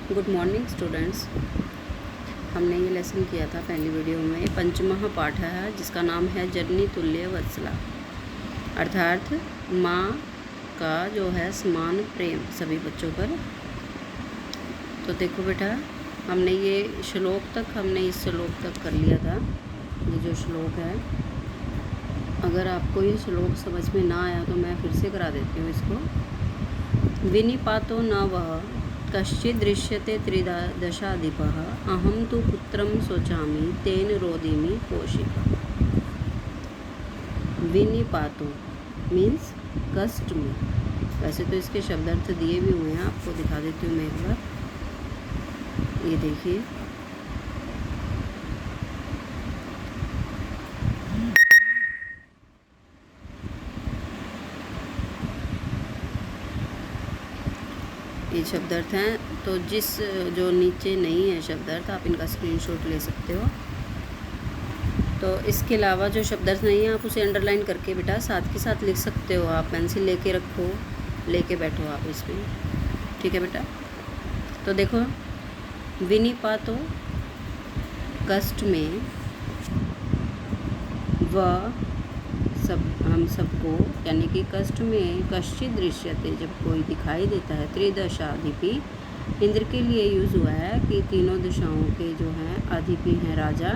Good morning students. हमने ये lesson किया था पहली वीडियो में। पंचमः पाठ है जिसका नाम है जननी तुल्य वत्सला, अर्थात माँ का जो है समान प्रेम सभी बच्चों पर। तो देखो बेटा, हमने ये श्लोक तक इस श्लोक तक कर लिया था। ये जो श्लोक है, अगर आपको ये श्लोक समझ में ना आया तो मैं फिर से करा देती हूँ इसको। विनिपातो न वह कश्चित् दृश्यते त्रिदशाधिपः अहं तु पुत्रं शोचामि तेन रोदिमि कौशिकः। विनिपातो मीन्स कष्ट में। वैसे तो इसके शब्दार्थ दिए भी हुए हैं, आपको दिखा देती हूँ मैं एक बार। ये देखिए, ये शब्दार्थ हैं। तो जो नीचे नहीं है शब्दार्थ, आप इनका स्क्रीनशॉट ले सकते हो। तो इसके अलावा जो शब्दार्थ नहीं है, आप उसे अंडरलाइन करके बेटा साथ के साथ लिख सकते हो। आप पेंसिल लेके रखो, लेके बैठो आप इसमें, ठीक है बेटा। तो देखो, विनिपातो कष्ट में, वह हम सबको, यानी कि कष्ट में, कश्चित् दृश्यते जब कोई दिखाई देता है, त्रिदशाधिपि इंद्र के लिए यूज़ हुआ है कि तीनों दिशाओं के जो हैं अधिपि हैं राजा,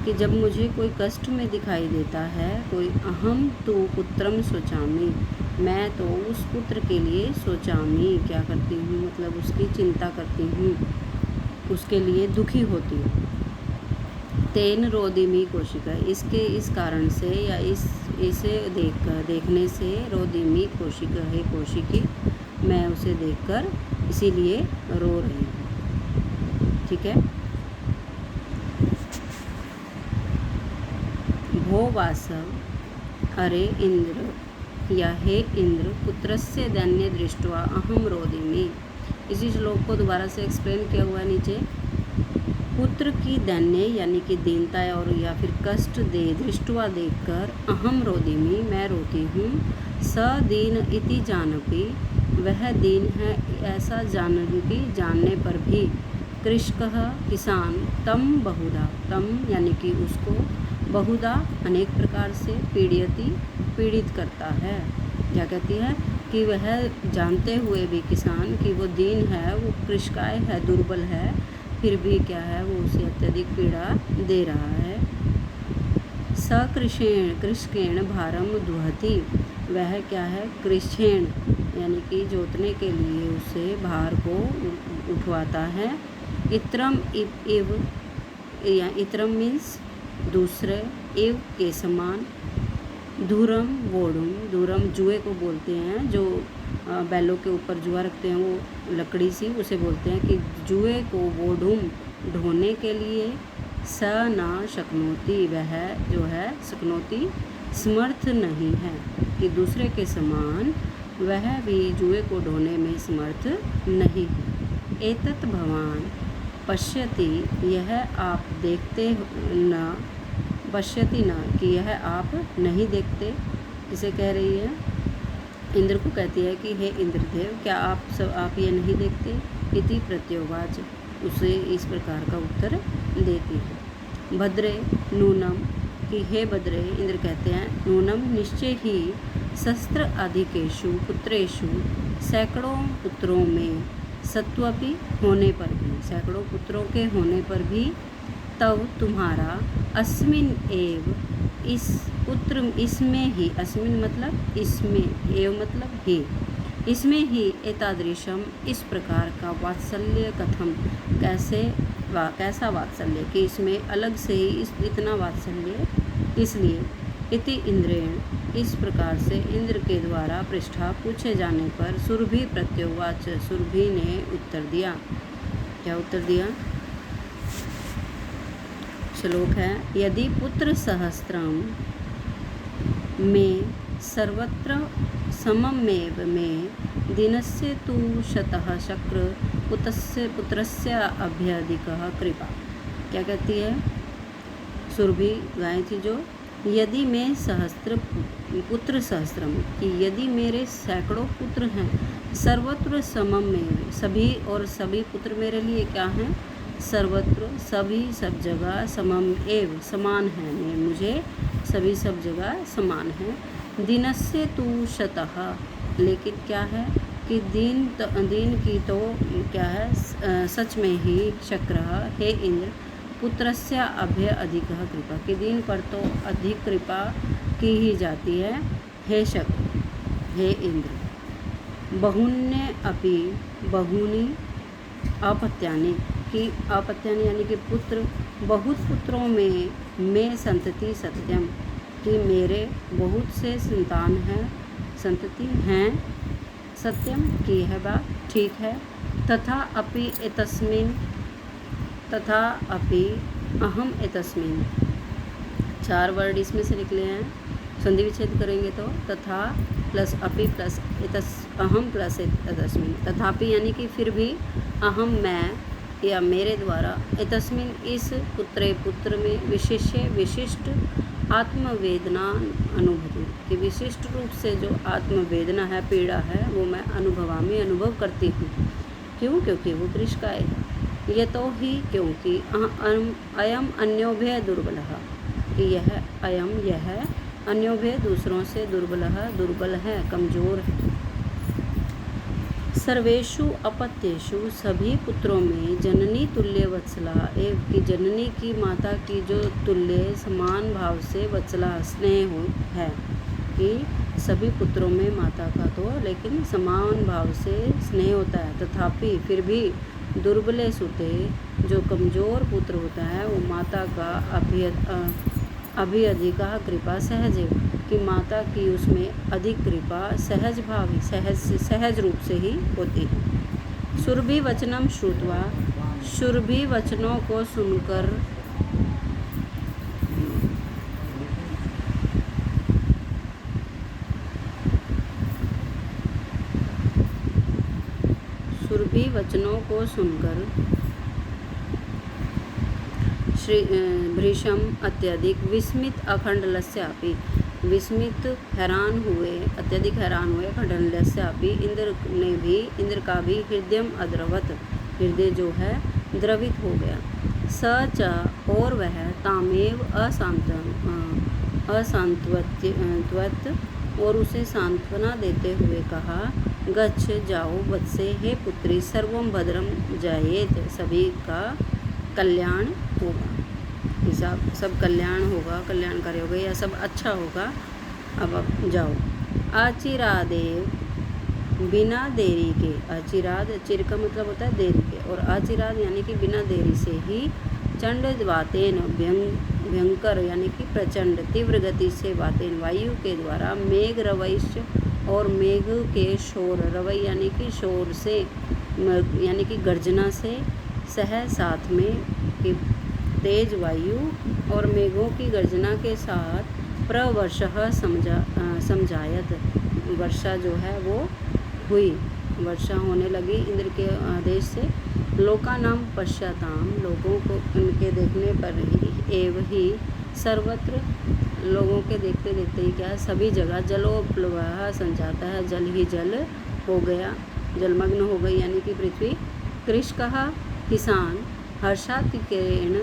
कि जब मुझे कोई कष्ट में दिखाई देता है कोई, अहम तु पुत्रम शोचामि, मैं तो उस पुत्र के लिए शोचामि क्या करती हूँ, मतलब उसकी चिंता करती हूँ, उसके लिए दुखी होती हूँ। तेन रोदिमि कौशिका, इस कारण से या इसे देखने से, रोदिमि कौशिका है कौशिकी, मैं उसे देखकर इसीलिए रो रही हूँ, ठीक है। भो वासव अरे इंद्र, या हे इंद्र, पुत्रस्य दैन्य दृष्ट्वा अहम रोदिमि। इसी श्लोक को दोबारा से एक्सप्लेन किया हुआ है नीचे। पुत्र की दैन्य यानी कि दीनता और या फिर कष्ट दृष्टवा देखकर, अहम रोदिमि मैं रोती हूँ, स दीन इति जानपि वह दीन है ऐसा जानने पर भी, कृषकः किसान, तम बहुधा, तम यानी कि उसको, बहुधा अनेक प्रकार से, पीड़ित करता है। क्या कहती है कि वह जानते हुए भी किसान कि वो दीन है, वो कृषकाय है, दुर्बल है, फिर भी क्या है, वो उसे अत्यधिक पीड़ा दे रहा है। कृष्केण भारम दुहति, वह क्या है, कृष्केण यानी कि जोतने के लिए उसे भार को उठवाता है। इत्रम इव, या इत्रम मीन्स दूसरे, इव के समान, धूरम वोडुम, धूरम जुए को बोलते हैं, जो बैलों के ऊपर जुआ रखते हैं, वो लकड़ी सी, उसे बोलते हैं कि जुए को वोडुम ढोने के लिए, स न शक्नोति, वह जो है शक्नोति समर्थ नहीं है, कि दूसरे के समान वह भी जुए को ढोने में समर्थ नहीं है। एतत् भवान पश्यति, यह आप देखते न, पश्यति न कि यह आप नहीं देखते। किसे कह रही है, इंद्र को कहती है कि हे इंद्रदेव, क्या आप ये नहीं देखते। इति प्रत्योवाच, उसे इस प्रकार का उत्तर देती है। भद्रे नूनम, कि हे भद्रे, इंद्र कहते हैं, नूनम निश्चय ही, शस्त्र अधिकेषु पुत्रेषु, सैकड़ों पुत्रों में, सत्वपि होने पर भी, सैकड़ों पुत्रों के होने पर भी, तव तुम्हारा, अस्मिन एव इस पुत्र, इसमें ही, अस्मिन मतलब इसमें, एव मतलब ही, इसमें ही, एतादृशम इस प्रकार का, वात्सल्य कथम कैसा वात्सल्य, कि इसमें अलग से ही इतना वात्सल्य, इसलिए, इति इंद्रेण इस प्रकार से इंद्र के द्वारा पृष्ठा पूछे जाने पर, सुरभि प्रत्योवाच, सुरभि ने उत्तर दिया। क्या उत्तर दिया, श्लोक है, यदि पुत्र सहस्त्रम में सर्वत्र सममेव में, दिनस्य तु शतः शक्र पुत्रस्य अभ्यधिकः कृपा। क्या कहती है, सुरभि गाय थी जो, यदि मैं सहस्त्र पुत्र सहस्त्रम, कि यदि मेरे सैकड़ों पुत्र हैं, सर्वत्र समम में, सभी और सभी पुत्र मेरे लिए क्या हैं, सर्वत्र सभी सब जगह, समम एव समान है, मैं मुझे सभी सब जगह समान है। दिनस्य तु शतः, लेकिन क्या है कि दिन की तो क्या है, सच में ही शक्रः, हे इंद्र, पुत्रस्य अभ्य अधिकः कृपा, कि दिन पर तो अधिक कृपा की ही जाती है, हे शक्र, हे इंद्र। बहुन्य अपि बहूनि अपत्यानि, कि अपत्यानि यानी कि पुत्र, बहुत पुत्रों में मैं संतति सत्यम, कि मेरे बहुत से संतान हैं, संतति हैं, सत्यम की है बात, ठीक है। तथा अपि एतस्मिन्, तथा अपि अहम एतस्मिन्, 4 वर्ड इसमें से निकले हैं, संधि विच्छेद करेंगे तो तथा प्लस अपि प्लस अहम प्लस एतस्मिन्, तथापि यानी कि फिर भी, अहम मैं या मेरे द्वारा, एतस्मिन् इस पुत्र में विशिष्ट आत्मवेदना अनुभूति, कि विशिष्ट रूप से जो आत्मवेदना है, पीड़ा है, वो मैं अनुभव करती हूँ। क्यों? क्योंकि वो कृष्काय है। ये तो ही क्योंकि अयम अन्योभय दुर्बलः, कि यह अन्योभय दूसरों से दुर्बल है, कमज़ोर है। सर्वेषु अपत्येषु, सभी पुत्रों में, जननी तुल्य वत्सला एव, की जननी की माता की जो तुल्य समान भाव से वत्सला स्नेह है, कि सभी पुत्रों में माता का तो लेकिन समान भाव से स्नेह होता है। तथापि फिर भी दुर्बले सुते, जो कमज़ोर पुत्र होता है, वो माता का अभिअधिका कृपा सहज है, कि माता की उसमें अधिक कृपा सहज भाव, सहज रूप से ही होती है। सुरभि वचनम श्रुत्वा, सुरभि वचनों को सुनकर, सुरभि वचनों को सुनकर श्री भृशम अत्यधिक विस्मित अखंडलस्यापि, विस्मित हैरान हुए, अत्यधिक हैरान हुए, खंडलस्यापि, इंद्र का भी हृदयम अद्रवत, हृदय जो है द्रवित हो गया। स च, और वह, तामेव असांत्वत, और उसे सांत्वना देते हुए कहा, गच्छ, जाओ, वत्से, हे पुत्री, सर्वं भद्रम जायेत, सभी का कल्याण होगा, सब कल्याण होगा, कल्याणकारी होगा, या सब अच्छा होगा, अब आप जाओ। आचिरादेव, बिना देरी के, आचिराद, चिर का मतलब होता है देरी के, और आचिराद यानी कि बिना देरी से ही, चंड वातेन, भयंकर यानी कि प्रचंड, तीव्र गति से, वातेन वायु के द्वारा, मेघ रवैश्य, और मेघ के शोर, रवै यानी कि शोर से, यानी कि गर्जना से, सह साथ में, कि तेज वायु और मेघों की गर्जना के साथ, प्रवर्षः समझायत, वर्षा जो है वो हुई, वर्षा होने लगी इंद्र के आदेश से। लोकानाम पश्चाताम, लोगों को उनके देखने पर ही, एव ही, सर्वत्र, लोगों के देखते देखते ही क्या, सभी जगह, जलोप्लवः संजाता है, जल ही जल हो गया, जलमग्न हो गई, यानी कि पृथ्वी। कृषकः, किसान, हर्षातिकेण,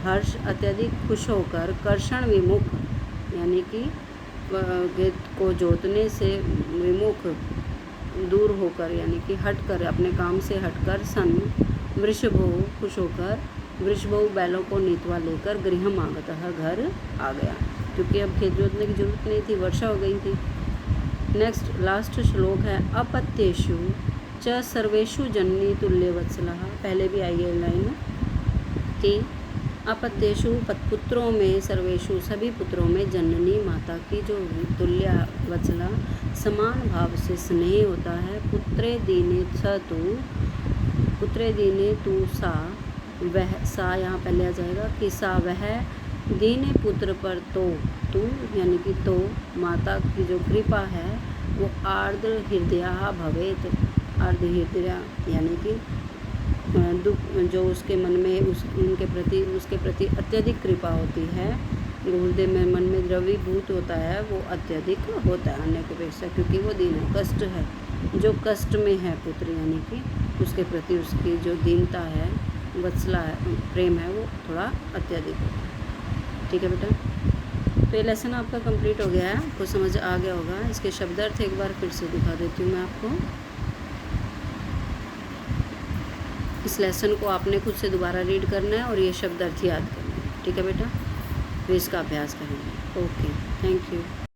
हर्ष अत्यधिक खुश होकर, कर्षण विमुख, यानी कि खेत को जोतने से विमुख, दूर होकर, यानी कि हटकर, अपने काम से हटकर, सन, वृषभो, खुश होकर, वृषभो, बैलों को नीतवा लेकर, गृहम आगतः, घर आ गया, क्योंकि अब खेत जोतने की जरूरत नहीं थी, वर्षा हो गई थी। नेक्स्ट लास्ट श्लोक है, अपत्येषु च सर्वेषु जननी तुल्य वत्सलः, पहले भी आई है लाइन, कि अपत्येषु, पुत्रों में, सर्वेषु, सभी पुत्रों में, जननी, माता की जो तुल्य वत्सला, समान भाव से स्नेह होता है। पुत्रे दीने तू सा, वह, सा यहाँ पहले आ जाएगा, कि सा वह, दीने पुत्र पर तो, तू यानी कि तो, माता की जो कृपा है वो आर्द्र हृदया भवेत, आर्द्र हृदय यानी कि दुख जो उसके मन में उसके प्रति अत्यधिक कृपा होती है, गुरुदेव में मन में द्रवीभूत होता है वो अत्यधिक होता है अन्य की अपेक्षा, क्योंकि वो दीन है, कष्ट है। जो कष्ट में है पुत्र यानी कि उसके प्रति उसकी जो दीनता है, वत्सला है, प्रेम है, वो थोड़ा अत्यधिक होता है। ठीक है बेटा, तो ये लेसन आपका कंप्लीट हो गया है, आपको समझ आ गया होगा। इसके शब्दार्थ एक बार फिर से दिखा देती हूँ मैं आपको। इस लेसन को आपने खुद से दोबारा रीड करना है और ये शब्दार्थ याद करना है। ठीक है बेटा, फिर इसका अभ्यास करेंगे। Okay, thank you.